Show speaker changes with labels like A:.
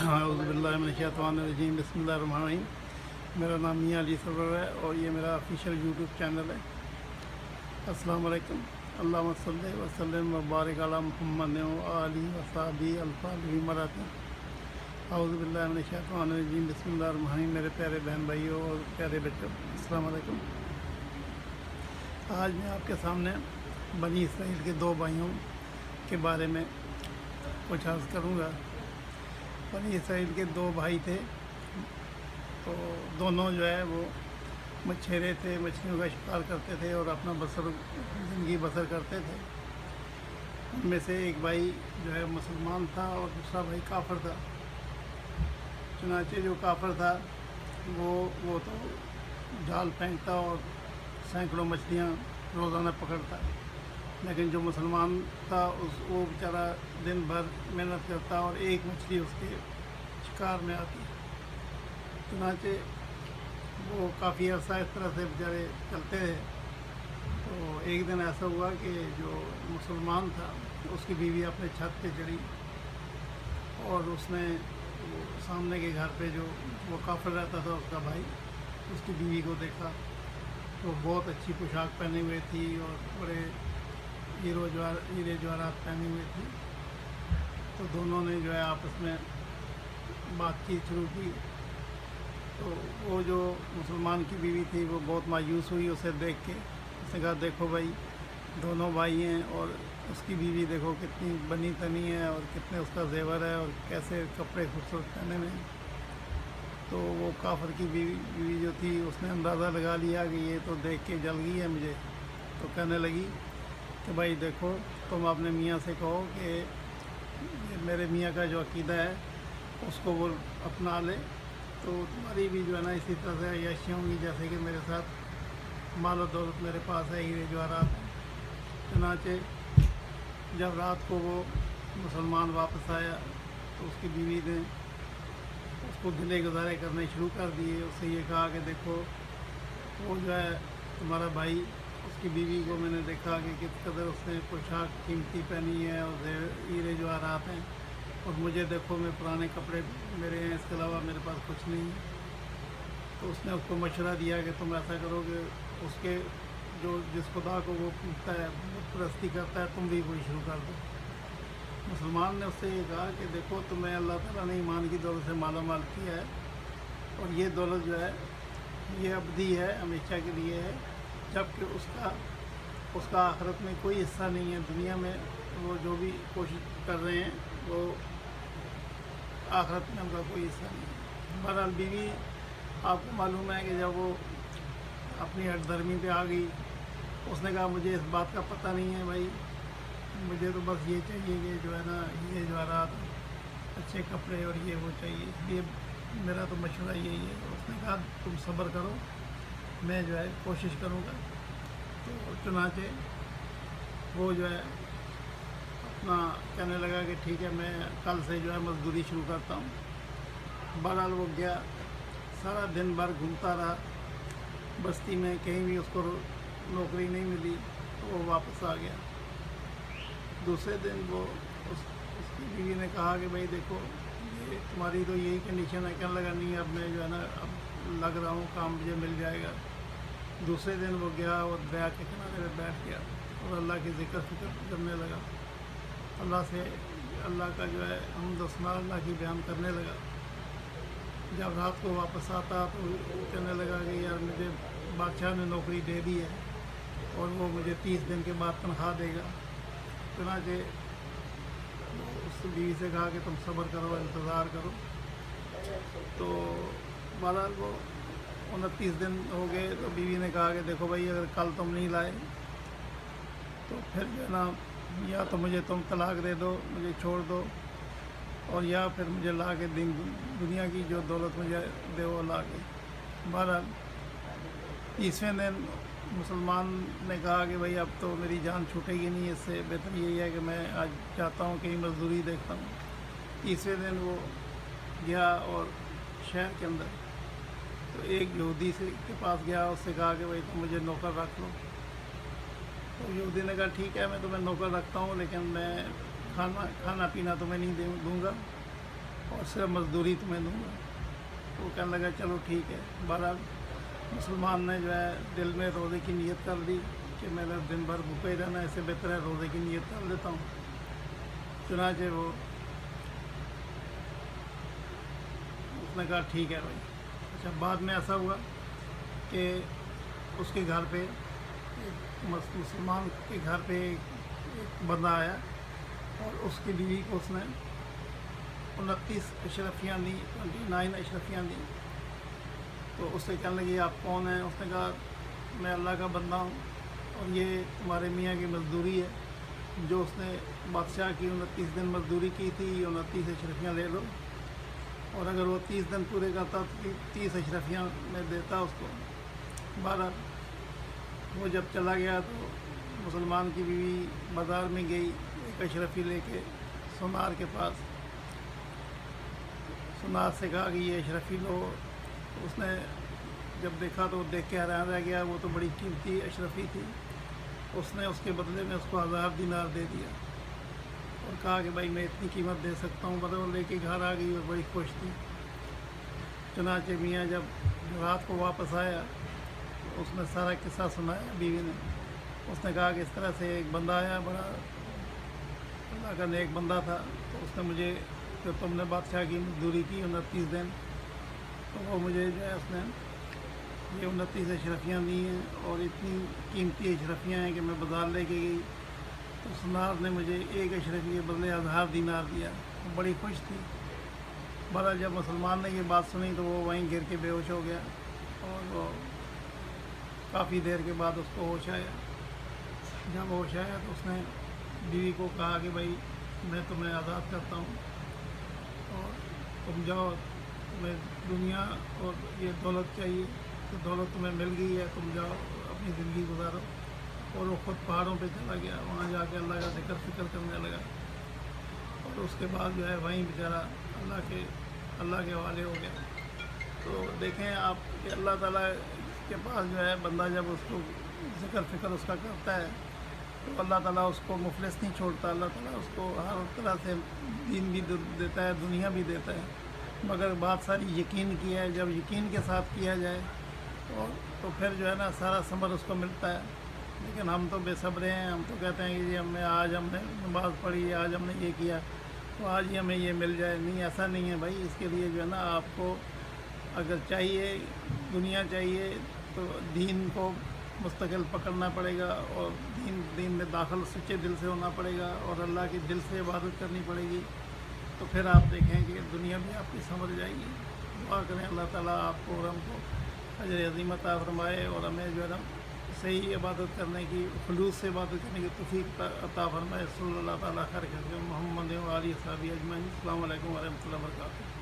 A: औज़ुबिल्लाहिमिनश्शैतानिर्रजीम बिस्मिल्लाहिर्रहमानिर्रहीम। मेरा नाम मियाँ अली सरवर है और ये मेरा ऑफिशियल यूट्यूब चैनल है। अस्सलाम वालेकुम। अल्लाहुम्मा सल्लि व सल्लिम व बारिक अला मुहम्मद व आलिहि व सहबिही अल-फातिही मराती। औज़ुबिल्लाहिमिनश्शैतानिर्रजीम बिस्मिल्लाहिर्रहमानिर्रहीम। मेरे प्यारे बहन भाइयों और प्यारे बच्चों, अस्सलाम वालेकुम। आज मैं आपके सामने बनी इसराइल के दो भाइयों के बारे में कुछ अर्ज़ करूँगा। बनी इसराइल के दो भाई थे, तो दोनों जो है वो मछेरे थे, मछलियों का शिकार करते थे और अपना ज़िंदगी बसर करते थे। उनमें से एक भाई जो है मुसलमान था और दूसरा भाई काफिर था। चुनांचे जो काफिर था वो तो जाल फेंकता और सैकड़ों मछलियाँ रोज़ाना पकड़ता, लेकिन जो मुसलमान था वो बेचारा दिन भर मेहनत करता और एक मछली उसके शिकार में आती। चुनांचे वो काफ़ी अर्सा इस तरह से बेचारे चलते रहे। तो एक दिन ऐसा हुआ कि जो मुसलमान था उसकी बीवी अपने छत पे चढ़ी और उसने वो सामने के घर पे जो वो काफिर रहता था उसका भाई, उसकी बीवी को देखा। तो बहुत अच्छी पोशाक पहने हुए थी और बड़े हीरे जवाहरात पहने हुए थी। तो दोनों ने जो है आपस में बातचीत शुरू की। तो वो जो मुसलमान की बीवी थी वो बहुत मायूस हुई उसे देख के। उसने कहा, देखो भाई, दोनों भाई हैं और उसकी बीवी देखो कितनी बनी तनी है और कितने उसका जेवर है और कैसे कपड़े खूबसूरत पहने में। तो वो काफिर की बीवी जो थी उसने अंदाज़ा लगा लिया कि ये तो देख के जल गई है मुझे। तो कहने लगी कि भाई देखो, तुम अपने मियाँ से कहो कि मेरे मियाँ का जो अकीदा है उसको वो अपना ले, तो तुम्हारी भी जो है ना इसी तरह से अय्याशी होंगी जैसे कि मेरे साथ माल और दौलत मेरे पास है, हीरे जवाहरात हैं। चुनांचे जब रात को वो मुसलमान वापस आया तो उसकी बीवी ने उसको गिले गुजारे करने शुरू कर दिए। उससे ये कहा कि देखो, वो जो है तुम्हारा भाई, उसकी बीवी को मैंने देखा कि किस कदर उसने पोशाक कीमती पहनी है और हीरे जवाहरात हैं, और मुझे देखो मैं पुराने कपड़े मेरे हैं, इसके अलावा मेरे पास कुछ नहीं है। तो उसने उसको मशवरा दिया कि तुम ऐसा करो कि उसके जो जिस खुदा को वो पूछता है, परस्ती करता है, तुम भी वही शुरू कर दो। मुसलमान ने उससे ये कहा कि देखो, तुम्हें अल्लाह ताला ने ईमान की दौलत से माला माल किया है और ये दौलत जो है ये अबदी है, हमेशा के लिए है, जबकि उसका आखिरत में कोई हिस्सा नहीं है। दुनिया में वो जो भी कोशिश कर रहे हैं वो आखिरत में उनका कोई हिस्सा नहीं है। बहरहाल बीवी, आपको मालूम है कि जब वो अपनी हठधर्मी पे आ गई, उसने कहा मुझे इस बात का पता नहीं है भाई, मुझे तो बस ये चाहिए कि जो है ना ये जवाहरात, अच्छे कपड़े और ये वो चाहिए, इसलिए मेरा तो मशवरा यही है। उसने कहा तुम सब्र करो, मैं जो है कोशिश करूँगा। तो चुनांचे वो जो है अपना कहने लगा कि ठीक है, मैं कल से जो है मजदूरी शुरू करता हूँ। बहरहाल वो गया, सारा दिन भर घूमता रहा बस्ती में, कहीं भी उसको नौकरी नहीं मिली तो वो वापस आ गया। दूसरे दिन वो उसकी बीवी ने कहा कि भाई देखो, ये तुम्हारी तो यही कंडीशन है। कहने लगा नहीं, अब मैं जो है ना अब लग रहा हूँ, काम मुझे मिल जाएगा। दूसरे दिन वो गया और दरिया के किनारे पे बैठ गया और अल्लाह की ज़िक्र फिक्र करने लगा। अल्लाह का जो है हम्द सना अल्लाह की बयान करने लगा। जब रात को वापस आता तो कहने लगा कि यार मुझे बादशाह ने नौकरी दे दी है और वो मुझे 30 दिन के बाद तनख्वाह देगा। चुनांचे उस बीवी से कहा कि तुम सब्र करो, इंतज़ार करो। तो बहरहाल वो 29 दिन हो गए तो बीवी ने कहा कि देखो भाई, अगर कल तुम नहीं लाए तो फिर जो है ना, या तो मुझे तुम तलाक दे दो, मुझे छोड़ दो, और या फिर मुझे ला के दुनिया की जो दौलत मुझे दे वो ला के। बहरहाल 30वें दिन मुसलमान ने कहा कि भाई अब तो मेरी जान छूटेगी नहीं, इससे बेहतर यही है कि मैं आज चाहता हूँ कहीं मजदूरी देखता हूँ। 30वें दिन वो गया और शहर के अंदर तो एक यहूदी से के पास गया, उससे कहा कि भाई तुम मुझे नौकर रख लो। तो यहूदी ने कहा ठीक है, मैं तुम्हें नौकर रखता हूँ, लेकिन मैं खाना पीना तुम्हें नहीं दूँगा اور صرف مزدوری تمہیں دوں گا۔ تو وہ کہنے لگا چلو ٹھیک ہے۔ بہرحال مسلمان نے جو ہے دل میں روزے کی نیت کر دی کہ میں نے دن بھر بھوکا ہی رہنا، اس سے بہتر ہے روزے کی نیت کر لیتا ہوں۔ چنانچہ وہ اس نے کہا ٹھیک ہے بھائی۔ اچھا، بعد میں ایسا ہوا کہ اس کے گھر پہ مسلمان کے گھر پہ ایک بندہ آیا اور اس کی بیوی کو اس نے 29 اشرفیاں دی، 29 اشرفیاں دی۔ تو اس سے کہنے لگی آپ کون ہیں؟ اس نے کہا میں اللہ کا بندہ ہوں اور یہ تمہارے میاں کی مزدوری ہے، جو اس نے بادشاہ کی 29 دن مزدوری کی تھی، 29 اشرفیاں لے لو، اور اگر وہ 30 دن پورے کرتا تو 30 اشرفیاں میں دیتا اس کو۔ بہرحال وہ جب چلا گیا تو مسلمان کی بیوی بازار میں گئی ایک اشرفی لے کے سونار کے پاس، سونار سے کہا کہ یہ اشرفی لو۔ اس نے جب دیکھا تو دیکھ کے حیران رہ گیا، وہ تو بڑی قیمتی اشرفی تھی۔ اس نے اس کے بدلے میں اس کو 1000 دینار دے دیا اور کہا کہ بھائی میں اتنی قیمت دے سکتا ہوں، بدل لے کے گھر آ گئی اور بڑی خوش تھی۔ چنانچہ میاں جب رات کو واپس آیا تو اس نے سارا قصہ سنایا بیوی نے۔ اس نے کہا کہ اس طرح سے ایک بندہ آیا، بڑا اللہ کا نیک بندہ تھا، تو اس نے مجھے جو تم نے بادشاہ کی مزدوری کی 29 دن، تو وہ مجھے جو ہے اس نے یہ 29 اشرفیاں دی ہیں اور اتنی قیمتی اشرفیاں ہیں کہ میں بازار لے کے گئی تو سونار نے مجھے ایک اشرفی کے بدلے 1000 دینار دیا۔ وہ بڑی خوش تھی۔ بہرحال جب مسلمان نے یہ بات سنی تو وہ وہیں گر کے بے ہوش ہو گیا اور وہ کافی دیر کے بعد اس کو ہوش آیا۔ جب ہوش آیا تو اس نے بیوی کو کہا کہ بھائی میں تمہیں آزاد کرتا ہوں اور تم جاؤ، تمہیں دنیا اور یہ دولت چاہیے تو دولت تمہیں مل گئی ہے، تم جاؤ اپنی زندگی گزارو۔ اور وہ خود پہاڑوں پہ چلا گیا، وہاں جا کے اللہ کا فکر کرنے لگا اور اس کے بعد جو ہے وہیں بیچارہ اللہ کے حوالے ہو گیا۔ تو دیکھیں آپ کہ اللہ تعالیٰ کے پاس جو ہے بندہ جب اس کو فکر اس کا کرتا ہے تو اللہ تعالیٰ اس کو مفلس نہیں چھوڑتا، اللہ تعالیٰ اس کو ہر طرح سے دین بھی دیتا ہے، دنیا بھی دیتا ہے، مگر بات ساری یقین کی ہے۔ جب یقین کے ساتھ کیا جائے تو پھر جو ہے نا سارا ثمر اس کو ملتا ہے۔ لیکن ہم تو بے صبر ہیں، ہم تو کہتے ہیں کہ جی آج ہم نے نماز پڑھی، آج ہم نے یہ کیا تو آج ہی ہمیں یہ مل جائے۔ نہیں، ایسا نہیں ہے بھائی۔ اس کے لیے جو ہے نا آپ کو اگر چاہیے دنیا چاہیے تو دین کو مستقل پکڑنا پڑے گا اور دین میں داخل سچے دل سے ہونا پڑے گا اور اللہ کے دل سے عبادت کرنی پڑے گی، تو پھر آپ دیکھیں کہ دنیا بھی آپ کی سمجھ جائے گی۔ دعا کریں اللہ تعالیٰ آپ کو اور ہم کو اجر عظیم عطا فرمائے اور ہمیں جو ہے نا صحیح عبادت کرنے کی، خلوص سے عبادت کرنے کی توفیق عطا فرمائے۔ صلی اللہ تعالیٰ خیر محمد و آلہ وصحبہ اجمعین۔ السلام علیکم ورحمۃ اللہ وبرکاتہ۔